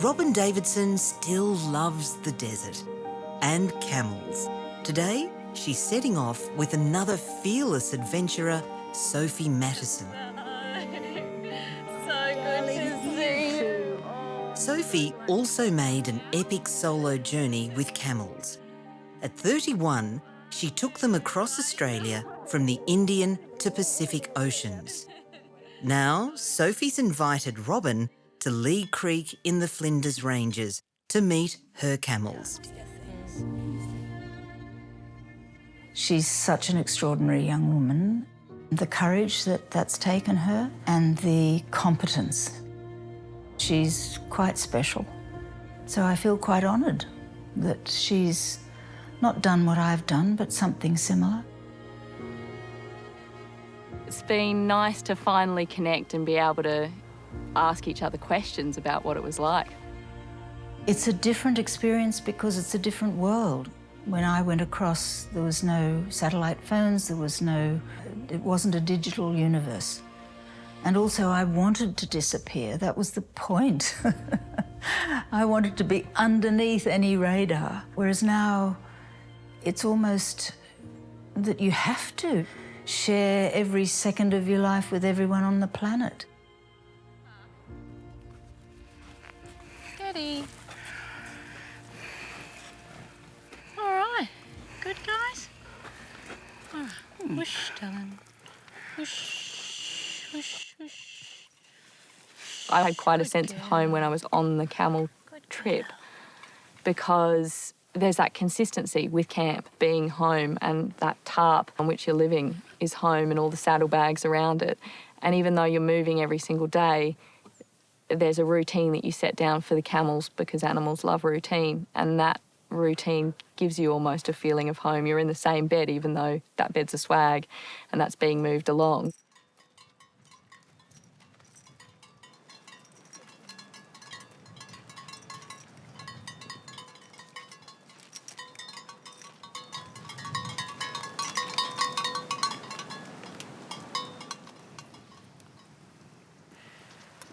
Robyn Davidson still loves the desert and camels. Today, she's setting off with another fearless adventurer, Sophie Matterson. So good to see you. Sophie also made an epic solo journey with camels. At 31, she took them across Australia from the Indian to Pacific Oceans. Now, Sophie's invited Robyn to Lee Creek in the Flinders Ranges to meet her camels. She's such an extraordinary young woman. The courage that's taken her and the competence. She's quite special. So I feel quite honoured that she's not done what I've done, but something similar. It's been nice to finally connect and be able to ask each other questions about what it was like. It's a different experience because it's a different world. When I went across, there was no satellite phones, it wasn't a digital universe. And also I wanted to disappear, that was the point. I wanted to be underneath any radar, whereas now it's almost that you have to share every second of your life with everyone on the planet. Steady. All right. Good, guys? All right. Whoosh, Dylan. Whoosh, whoosh, whoosh. I had quite a sense of home when I was on the camel trip because there's that consistency with camp, being home, and that tarp on which you're living is home and all the saddlebags around it. And even though you're moving every single day, there's a routine that you set down for the camels because animals love routine, and that routine gives you almost a feeling of home. You're in the same bed even though that bed's a swag and that's being moved along.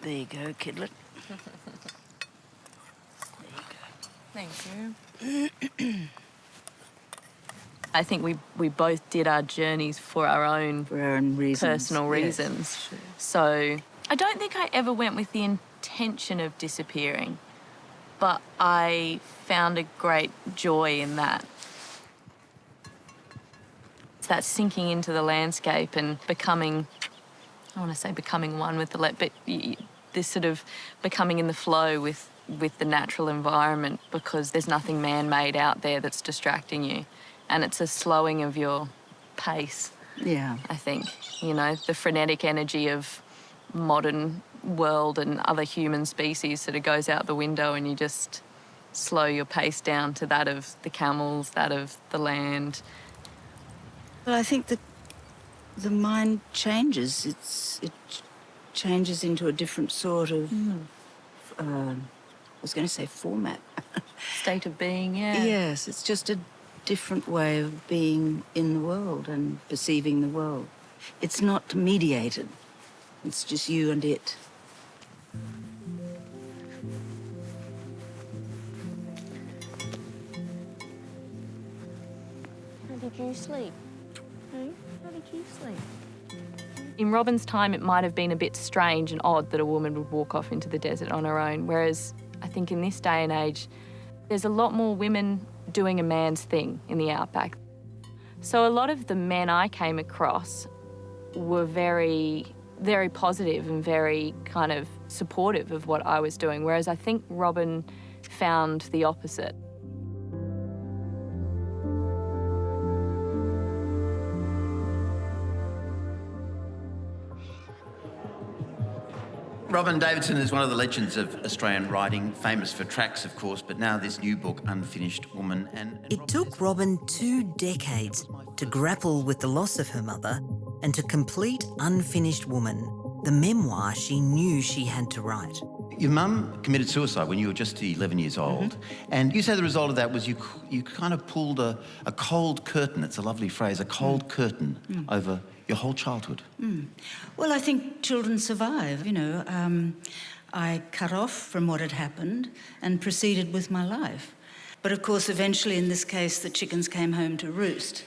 There you go, kidlet. Thank you. I think we both did our journeys for our own reasons. Personal reasons. Yes, sure. So I don't think I ever went with the intention of disappearing, but I found a great joy in that. It's that sinking into the landscape and becoming, I want to say becoming one with but this sort of becoming in the flow with the natural environment because there's nothing man-made out there that's distracting you. And it's a slowing of your pace, Yeah. I think. You know, the frenetic energy of modern world and other human species sort of goes out the window and you just slow your pace down to that of the camels, that of the land. Well, I think that the mind changes. It changes into a different sort of, I was going to say format. State of being, yeah. Yes, it's just a different way of being in the world and perceiving the world. It's not mediated. It's just you and it. How did you sleep? How did you sleep? In Robyn's time, it might have been a bit strange and odd that a woman would walk off into the desert on her own, whereas I think in this day and age, there's a lot more women doing a man's thing in the outback. So a lot of the men I came across were very, very positive and very kind of supportive of what I was doing, whereas I think Robyn found the opposite. Robyn Davidson is one of the legends of Australian writing, famous for tracks, of course, but now this new book, Unfinished Woman. It took Robyn 2 decades to grapple with the loss of her mother and to complete Unfinished Woman, the memoir she knew she had to write. Your mum committed suicide when you were just 11 years old, and you say the result of that was you kind of pulled a cold curtain, it's a lovely phrase, a cold curtain over your whole childhood. Well, I think children survive, you know. I cut off from what had happened and proceeded with my life. But of course, eventually in this case, the chickens came home to roost.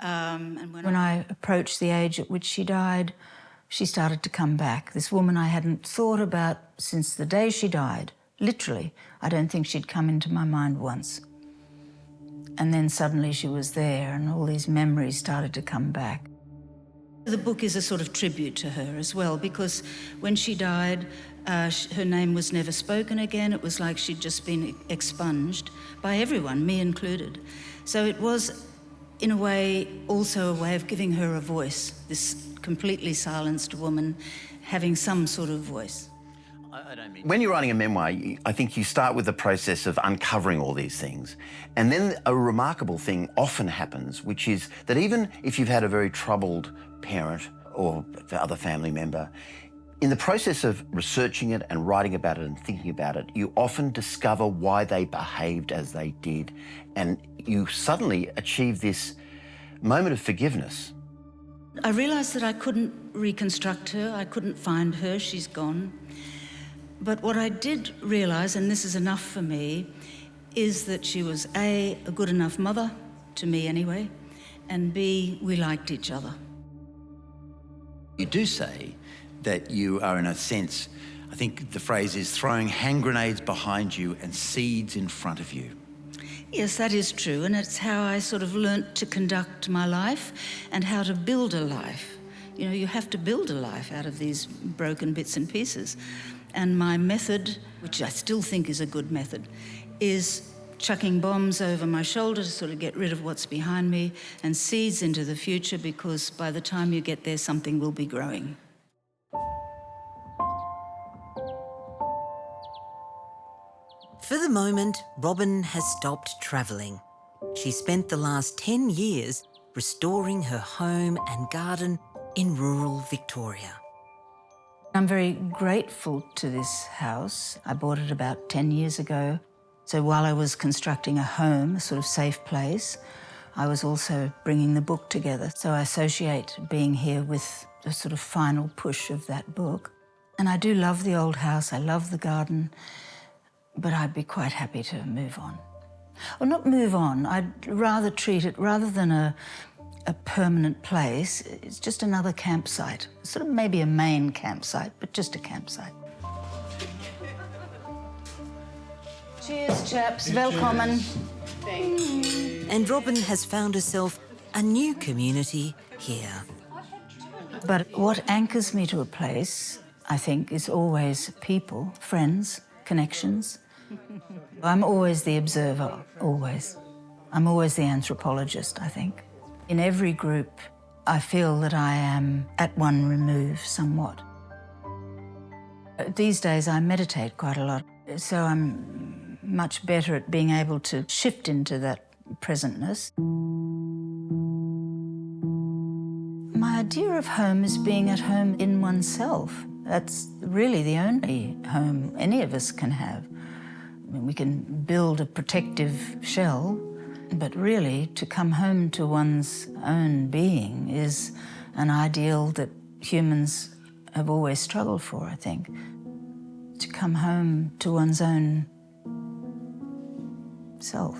And when I approached the age at which she died, she started to come back. This woman I hadn't thought about since the day she died. Literally, I don't think she'd come into my mind once. And then suddenly she was there and all these memories started to come back. The book is a sort of tribute to her as well, because when she died, her name was never spoken again. It was like she'd just been expunged by everyone, me included. So it was, in a way, also a way of giving her a voice, this completely silenced woman having some sort of voice. When you're writing a memoir, I think you start with the process of uncovering all these things. And then a remarkable thing often happens, which is that even if you've had a very troubled parent or other family member, in the process of researching it and writing about it and thinking about it, you often discover why they behaved as they did. And you suddenly achieve this moment of forgiveness. I realised that I couldn't reconstruct her, I couldn't find her, she's gone. But what I did realise, and this is enough for me, is that she was A, a good enough mother, to me anyway, and B, we liked each other. You do say that you are, in a sense, I think the phrase is throwing hand grenades behind you and seeds in front of you. Yes, that is true, and it's how I sort of learnt to conduct my life and how to build a life. You know, you have to build a life out of these broken bits and pieces. And my method, which I still think is a good method, is chucking bombs over my shoulder to sort of get rid of what's behind me and seeds into the future, because by the time you get there, something will be growing. For the moment, Robyn has stopped travelling. She spent the last 10 years restoring her home and garden in rural Victoria. I'm very grateful to this house. I bought it about 10 years ago. So while I was constructing a home, a sort of safe place, I was also bringing the book together. So I associate being here with the sort of final push of that book. And I do love the old house, I love the garden, but I'd be quite happy to move on. Or not move on, I'd rather treat it, rather than a permanent place, it's just another campsite. Sort of maybe a main campsite, but just a campsite. Cheers, chaps. Welcome. And Robyn has found herself a new community here. But what anchors me to a place, I think, is always people, friends, connections. I'm always the observer, always. I'm always the anthropologist, I think. In every group, I feel that I am at one remove somewhat. These days, I meditate quite a lot, so I'm much better at being able to shift into that presentness. My idea of home is being at home in oneself. That's really the only home any of us can have. I mean, we can build a protective shell, but really, to come home to one's own being is an ideal that humans have always struggled for, I think. To come home to one's own self.